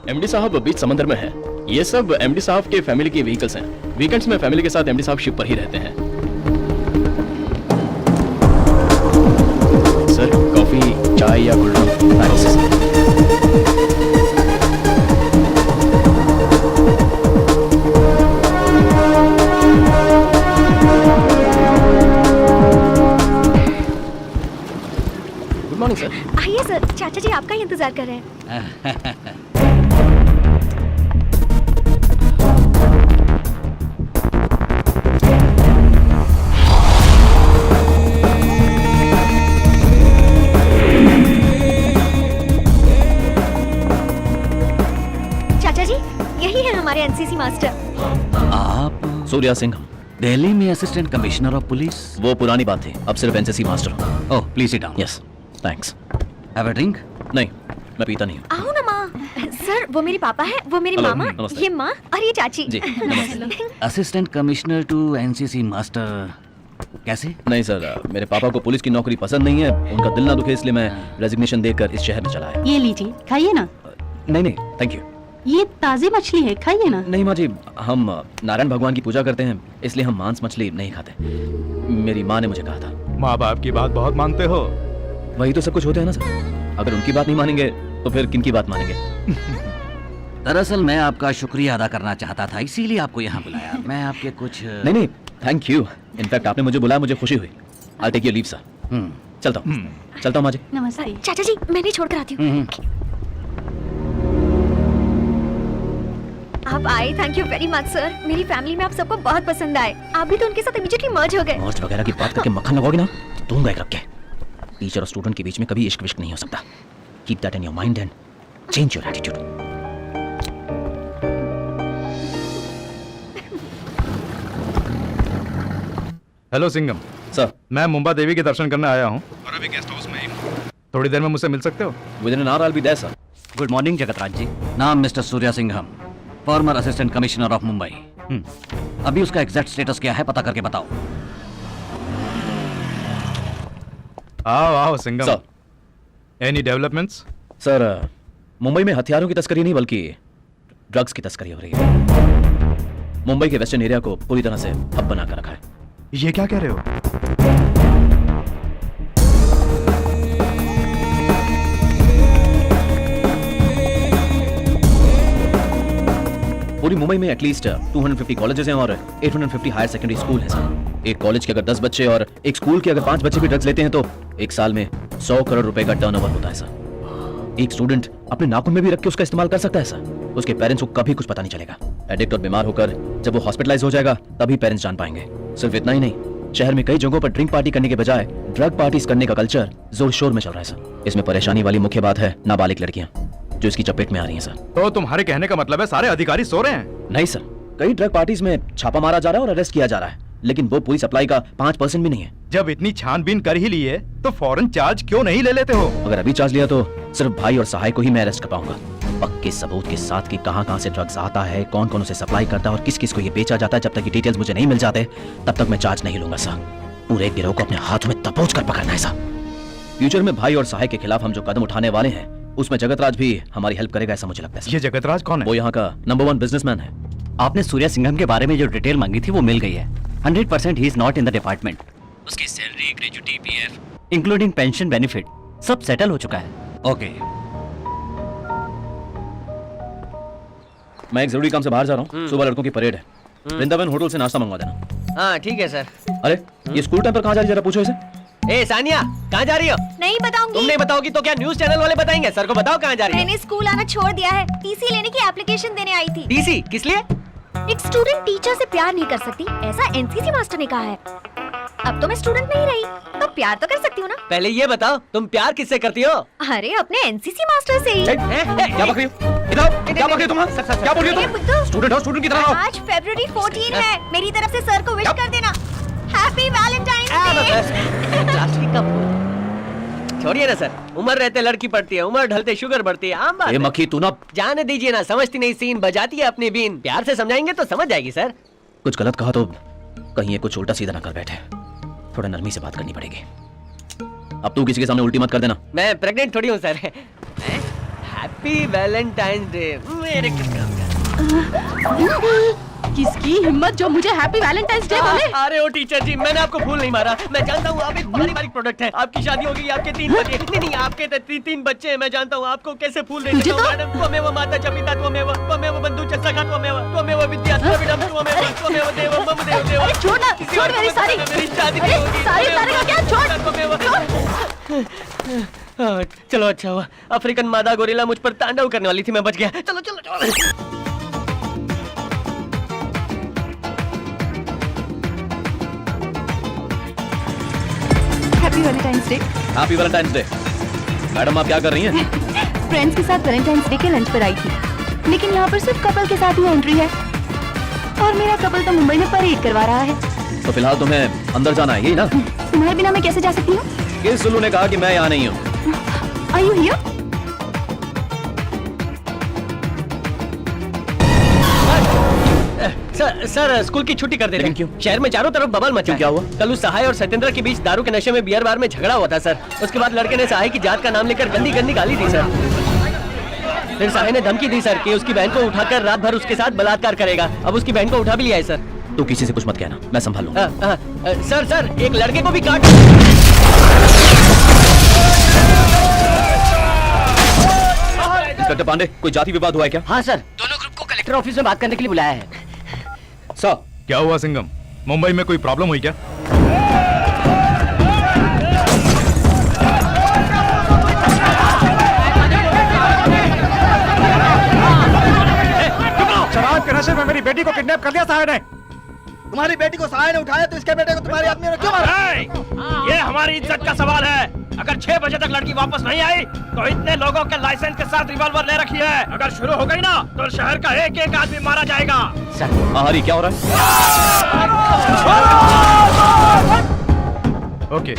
MD साहब बीच समंदर में है। ये सब एमडी साहब के फैमिली के व्हीकल्स हैं। वीकेंड्स में फैमिली के साथ एमडी साहब शिप पर ही रहते हैं। सर कॉफी, चाय या cold drink? Good morning sir. आइए सर, चाचा जी आपका ही इंतजार कर रहे हैं। चाचा जी यही है हमारे एनसीसी मास्टर। आप सूर्या सिंह। दिल्ली में असिस्टेंट कमिश्नर ऑफ पुलिस? वो पुरानी बात थी, अब सिर्फ एनसीसी मास्टर हूँ। Oh please sit down. Yes thanks. Have a drink? नहीं मैं पीता नहीं हूँ। आओ ना माँ। सर वो मेरे पापा है, वो मेरे हेलो, मामा, नमस्ते। ये माँ और ये चाची। जी नमस्ते। Assistant commissioner to NCC master कैसे? नहीं सर, मेरे पापा को पुलिस की नौकरी पसंद नहीं है, उनका दिल ना दुखे इसलिए मैं रेजिग्नेशन देकर इस शहर में चला आया। ये लीजिए, खाइए ना। नहीं थैंक यू। ये ताज़ी मछली है, खाइए ना। नहीं माँ जी, हम नारायण भगवान की पूजा करते हैं इसलिए हम मांस मछली नहीं खाते। मेरी माँ ने मुझे कहा था। माँ बाप की बात बहुत मानते हो। वही तो सब कुछ होते हैं ना सर, अगर उनकी बात नहीं मानेंगे तो फिर किनकी बात मानेंगे? दरअसल मैं आपका शुक्रिया अदा करना चाहता था, इसीलिए आपको यहाँ बुलाया। मैं आपके कुछ नहीं थैंक यू। इनफैक्ट आपने मुझे बुलाया, मुझे खुशी हुई। I take your leave sir. चलता हूँ माँ जी। नमस्ते। चाचा जी मैं नहीं छोड़ कर आती हूँ। आप आए, thank you very much sir. मेरी फैमिली में आप सबको बहुत पसंद आए। आप भी तो उनके साथ इमीडिएटली मर्ज हो गए। मर्ज वगैरह की बात करके मक्खन लगाओगे ना तो दूंगा एक रख के। टीचर और स्टूडेंट के बीच में कभी इश्क विश्क नहीं हो सकता। Keep that in your mind and change your attitude. Hello Singham sir मैं मुंबा देवी के दर्शन करने आया हूँ और अभी गेस्ट हाउस में ही हूँ। थोड़ी देर में मुझसे मिल सकते हो? Within an hour I will be there sir. Good morning Jagatraj ji. नाम mister Surya Singham, former assistant commissioner of Mumbai. अभी उसका एग्जैक्ट स्टेटस क्या है पता करके बताओ। आओ Singham. Sir any developments? Sir Mumbai में हथियारों की तस्करी नहीं बल्कि ड्रग्स की तस्करी हो रही है। मुंबई के वेस्टर्न एरिया को पूरी तरह से हब बना कर रखा है। ये क्या कह रहे हो? पूरी मुंबई में एटलीस्ट 250 कॉलेजेस हैं और 850 हायर सेकेंडरी स्कूल हैं सर। एक कॉलेज के अगर 10 बच्चे और एक स्कूल के अगर 5 बच्चे भी ड्रग्स लेते हैं तो एक साल में 100 करोड़ रुपए का टर्नओवर होता है सर। एक स्टूडेंट अपने नाखून में भी रख के उसका इस्तेमाल कर सकता है सर। उसके पेरेंट्स को कभी कुछ पता नहीं चलेगा। एडिक्ट और बीमार होकर जब वो हॉस्पिटलाइज हो जाएगा तभी पेरेंट्स जान पाएंगे। सिर्फ इतना ही नहीं, शहर में कई जगहों पर ड्रिंक पार्टी करने के बजाय ड्रग पार्टीज करने का कल्चर जोर शोर में चल रहा है सर। इसमें परेशानी वाली मुख्य बात है नाबालिग लड़कियां जो इसकी चपेट में आ रही हैं सर। तो तुम्हारे कहने का मतलब है सारे अधिकारी सो रहे हैं? नहीं सर, कई ड्रग पार्टीज में छापा मारा जा रहा है और अरेस्ट किया जा रहा है, लेकिन वो पूरी सप्लाई का 5% भी नहीं है। जब इतनी छानबीन कर ही ली है तो फौरन चार्ज क्यों नहीं ले लेते हो? अगर अभी चार्ज लिया तो सिर्फ भाई और सहाय को ही मैं अरेस्ट कर पाऊंगा। पक्के सबूत के साथ कि कहां से ड्रग्स आता है, कौन कौन उसे सप्लाई करता है और किस किस को ये बेचा जाता है, जब तक ये डिटेल्स मुझे नहीं मिल जाते तब तक मैं चार्ज नहीं लूंगा सर। पूरे गिरोह को अपने हाथ में दबोच कर पकड़ना है सर। फ्यूचर में भाई और सहाय के खिलाफ हम जो कदम उठाने वाले हैं उसमें जगतराज भी हमारी हेल्प करेगा ऐसा मुझे लगता है सर। ये जगतराज कौन है? वो यहाँ का नंबर 1 बिजनेसमैन है। आपने सूर्या सिंघम के बारे में जो डिटेल मांगी थी वो मिल गई है। 100% he is not in the department. उसकी salary, gratuity, PF including pension benefit सब सेटल हो चुका है। ओके मैं एक जरूरी काम से बाहर जा रहा हूँ। सुबह लड़कों की परेड है। वृंदावन होटल से नाश्ता मंगवा देना। हाँ ठीक है सर। अरे ये स्कूल टाइम पर कहाँ जा रही है जरा पूछो इसे। ए सानिया कहाँ जा रही हो? नहीं बताऊंगी। तुम नहीं बताओगी तो क्या न्यूज़ चैनल वाले बताएंगे? सर को बताओ कहाँ जा रही हो। मैंने स्कूल आना छोड़ दिया है। टीसी लेने की एप्लीकेशन देने आई थी। टीसी किस लिए? एक स्टूडेंट टीचर से प्यार नहीं कर सकती ऐसा एनसीसी मास्टर ने कहा है। अब तो मैं स्टूडेंट नहीं रही तो प्यार तो कर सकती हूँ ना। पहले ये बताओ तुम प्यार किससे करती हो? अरे अपने एनसीसी मास्टर से ही। क्या बक रही हो? इधर क्या बक रही हो तुम? क्या बोल रही हो अरे तुम? बुद्धू, स्टूडेंट हो, स्टूडेंट की तरह रहो। आज फरवरी 14 है। मेरी तरफ से सर को विश कर देना। Happy Valentine day. प्लास्टिक का फूल। छोड़िए ना सर, उम्र रहते लड़की पड़ती है, उम्र ढलते शुगर बढ़ती है, आम बात ये है। मक्खी तू ना जाने दीजिए ना, समझती नहीं सीन, बजाती है अपनी बीन। प्यार से समझाएंगे तो समझ जाएगी सर। कुछ गलत कहा तो कहीं ये कुछ उल्टा सीधा ना कर बैठे। थोड़ा नरमी से बात करनी पड़ेगी। अब तू किसी के सामने उल्टी मत कर देना। मैं प्रेग्नेंट थोड़ी हूँ सर। हैप्पी वैलेंटाइन डे मेरे किस्म किसकी हिम्मत जो मुझे हैप्पी वैलेंटाइंस डे बोले? अरे ओ टीचर जी, मैंने आपको फूल नहीं मारा। मैं जानता हूँ आप एक पारिवारिक प्रोडक्ट है। आपकी शादी हो गई, आपके 3 बच्चे नहीं आपके 3 बच्चे हैं। मैं जानता हूँ आपको कैसे फूल दे सकता हूँ मैडम। त्वमेव माता च पिता त्वमेव बंधु च सखा त्वमेव विद्या द्रविड़म त्वमेव देवं मम देव। अरे छोड़ ना, छोड़ मेरी सारी। मेरी शादी अरे नहीं होगी। सारी का क्या? छोड़। चलो अच्छा हुआ, अफ्रीकन मादा गोरिल्ला मुझ पर तांडव करने वाली थी, मैं बच गया। चलो चलो चलो। Happy Valentine's day. Happy Valentine's day. Madam आप क्या कर रही हैं? फ्रेंड्स के साथ वैलेंटाइंस डे के लंच पर आई थी, लेकिन यहाँ पर सिर्फ कपल के साथ ही एंट्री है और मेरा कपल तो मुंबई में परेड करवा रहा है। तो फिलहाल तुम्हें अंदर जाना है, यही ना? तुम्हारे बिना मैं कैसे जा सकती हूँ? किस सुल्लू ने कहा कि मैं यहाँ नहीं हूँ? Are you here? Sir school की छुट्टी कर दे रहे हैं। क्यों? शहर में चारों तरफ बबल मचा है। क्या हुआ? कल उस सहाय और सत्येंद्र के बीच दारू के नशे में बियर बार में झगड़ा हुआ था सर। उसके बाद लड़के ने सहाय की जात का नाम लेकर गंदी गंदी गाली दी सर। फिर सहाय ने धमकी दी सर कि उसकी बहन को उठाकर रात भर उसके साथ बलात्कार करेगा। अब उसकी बहन को उठा भी लिया है सर। तू किसी से कुछ मत कहना, मैं संभालूंगा। सर एक लड़के को भी काट। इंस्पेक्टर पांडे, कोई जाति विवाद हुआ है क्या? हाँ सर, दोनों ग्रुप को कलेक्टर ऑफिस में बात करने के लिए बुलाया है। सर, क्या हुआ सिंघम? मुंबई में कोई प्रॉब्लम हुई क्या? शराब के नशे में मेरी बेटी को किडनैप कर लिया सहाय ने। तुम्हारी बेटी को सहाय ने उठाया तो इसके बेटे को तुम्हारे आदमी ने क्यों मारा? ये हमारी इज्जत का सवाल है। अगर 6 बजे तक लड़की वापस नहीं आई तो इतने लोगों के लाइसेंस के साथ रिवॉल्वर ले रखी है। अगर शुरू हो गई ना तो शहर का एक एक आदमी मारा जाएगा। हरी क्या हो रहा है? ओके।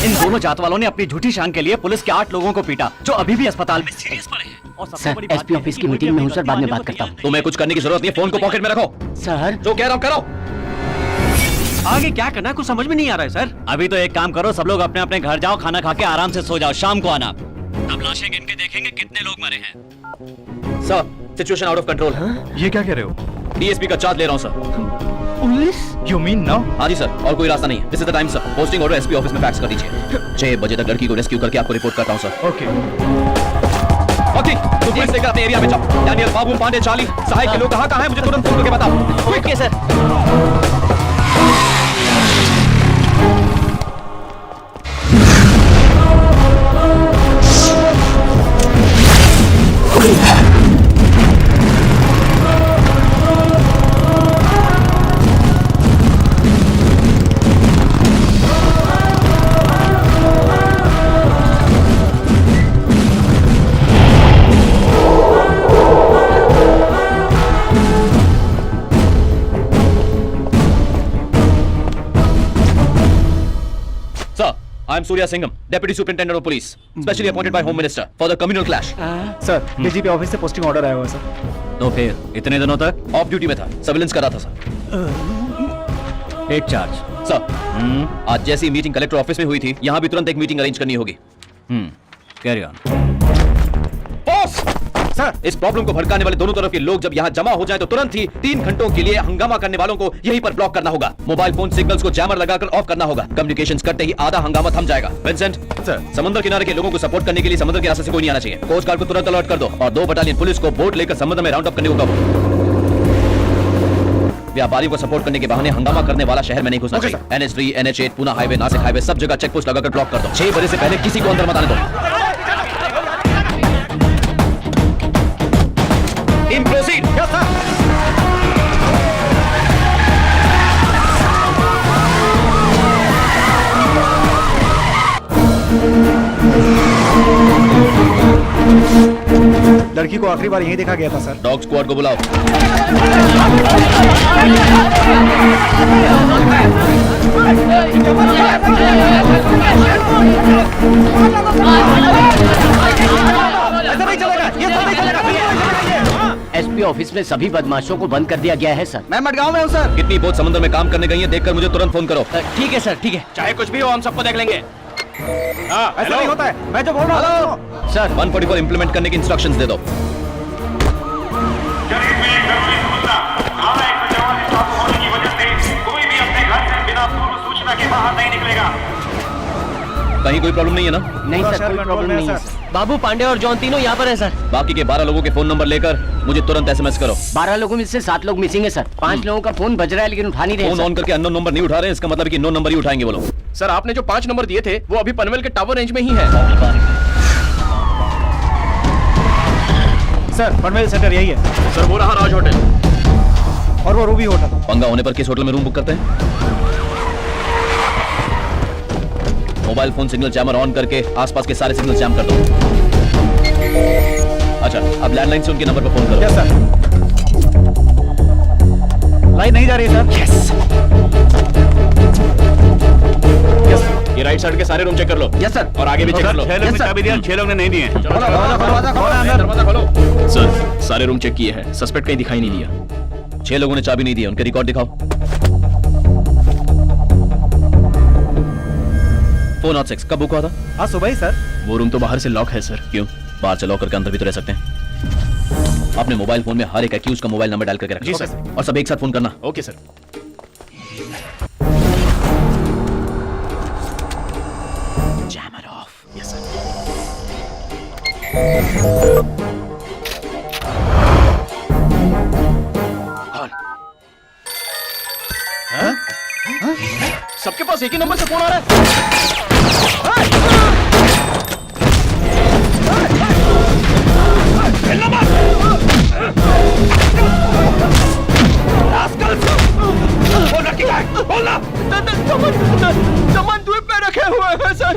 इन दोनों जात वालों ने अपनी झूठी शान के लिए पुलिस के 8 लोगों को पीटा, जो अभी भी अस्पताल में सीरियस पड़े हैं। सर एसपी ऑफिस की मीटिंग में हूँ सर, बाद में बात करता हूँ। तुम्हें कुछ करने की जरूरत नहीं है, फोन को पॉकेट में रखो। सर जो कह रहा हूँ करो। आगे क्या करना कुछ समझ में नहीं आ रहा है सर। अभी तो एक काम करो, सब लोग अपने अपने घर जाओ, खाना खा के आराम से सो जाओ, शाम को आना। तब लाशें गिन के देखेंगे कितने लोग मरे हैं। Sir, situation out of control. ये क्या कह रहे हो? डीएसपी का चार्ज ले रहा हूँ sir. Police? You mean now? हाँ जी सर, और कोई रास्ता नहीं है। This is the time sir. Posting order SP office में फैक्स कर दीजिए। 6 बजे तक लड़की को रेस्क्यू करके आपको रिपोर्ट करता हूँ सर। ओके। ओके, तो पुलिस लेकर अपने एरिया में जाओ। डैनियल, बाबू, पांडे, चार्ली, सहाय के लोग कहाँ हैं मुझे तुरंत फोन करके बताओ। Okay sir. I am Surya Singham, Deputy Superintendent of Police, specially appointed by Home Minister for the communal clash. Sir DGP office से पोस्टिंग ऑर्डर आया हुआ है सर। तो फिर इतने दिनों तक ऑफ ड्यूटी में था, सर्विलेंस कर रहा था सर। Take charge. सर, आज जैसी मीटिंग कलेक्टर ऑफिस में हुई थी, यहाँ भी तुरंत एक मीटिंग अरेंज करनी होगी। Carry on. बॉस, सर, इस प्रॉब्लम को भड़काने वाले दोनों तरफ के लोग जब यहाँ जमा हो जाएं तो तुरंत ही 3 घंटों के लिए हंगामा करने वालों को यहीं पर ब्लॉक करना होगा। मोबाइल फोन सिग्नल्स को जैमर लगाकर ऑफ करना होगा। कम्युनिकेशंस करते ही आधा हंगामा थम जाएगा। Vincent sir. समुद्र किनारे के लोगों को सपोर्ट करने के लिए समुद्र के रास्ते से कोई नहीं आना चाहिए। कोस्ट गार्ड को तुरंत अलर्ट कर दो और 2 बटालियन पुलिस को बोट लेकर समुद्र में राउंड अप करने को कहो। व्यापारियों को सपोर्ट करने के बहाने हंगामा करने वाला शहर में नहीं घुसना चाहिए। NH3, NH8, Poona highway, Nashik highway, सब जगह चेक पोस्ट लगाकर ब्लॉक कर दो। 6 बजे से पहले किसी को अंदर मत आने दो। Team proceed. Yes sir. लड़की को आखिरी बार यहीं देखा गया था सर। डॉग स्क्वाड को बुलाओ। एसपी ऑफिस में सभी बदमाशों को बंद कर दिया गया है सर। मैं मडगांव में हूँ सर। कितनी बोट समुद्र में काम करने गई है देखकर मुझे तुरंत फोन करो। ठीक है सर, ठीक है चाहे कुछ भी हो हम सबको देख लेंगे। हाँ, ऐसा नहीं होता है, मैं जो बोल रहा हूँ। सर 144 इंप्लीमेंट करने की इंस्ट्रक्शंस दे दो। कहीं कोई प्रॉब्लम नहीं है ना? नहीं सर, कोई प्रॉब्लम नहीं है सर। बाबू पांडे और जॉन तीनों यहाँ पर हैं सर। बाकी के 12 लोगों के फोन नंबर लेकर मुझे तुरंत एसएमएस करो। 12 लोगों में से 7 लोग मिसिंग है सर। 5 लोगों का फोन बज रहा है लेकिन उठा नहीं रहे फोन सर। ऑन करके अननोन नंबर नहीं उठा रहे हैं, इसका मतलब है कि नो नंबर ही उठाएंगे वो लोग। सर आपने जो 5 नंबर दिए थे वो अभी पनवेल के टावर रेंज में ही है। सर पनवेल सेंटर यही है सर वो रहा राज होटल। और वो रूबी होटल। पंगा होने पर किस होटल में रूम बुक करते हैं? Mobile phone signal jammer on करके आसपास के सारे सिग्नल जैम कर दो। अच्छा, अब लैंडलाइन से उनके नंबर पर फोन करो। Yes sir. लाइन नहीं जा रही है सर। यस ये राइट साइड के सारे रूम चेक कर लो। Yes sir. और आगे भी चेक कर लो। 6 लोग ने चाबी दिया, 6 लोग ने नहीं दिए। दरवाजा खोलो। सर सारे रूम चेक किए हैं, सस्पेक्ट कहीं दिखाई नहीं दिया। 6 लोगों ने चाबी नहीं दी, उनके रिकॉर्ड दिखाओ। फोन आउट 6 कब बुक हुआ था? हाँ सुबह ही सर। वो रूम तो बाहर से लॉक है सर। क्यों? बाहर से लॉक करके अंदर भी तो रह सकते हैं। अपने मोबाइल फोन में हर एक एक्यूज का मोबाइल नंबर डाल करके रखना। जी सर। और सब एक साथ फोन करना। Okay sir. Jammer of. Yes sir. सबके पास एक ही नंबर से फोन आ रहा है। सामान द्वीप पे रखे हुए हैं सर।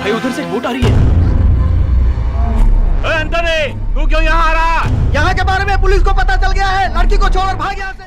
भाई उधर से एक बोट आ रही है। एंथनी तू क्यों यहाँ आ रहा? यहाँ के बारे में पुलिस को पता चल गया है, लड़की को छोड़ भाग यहाँ से।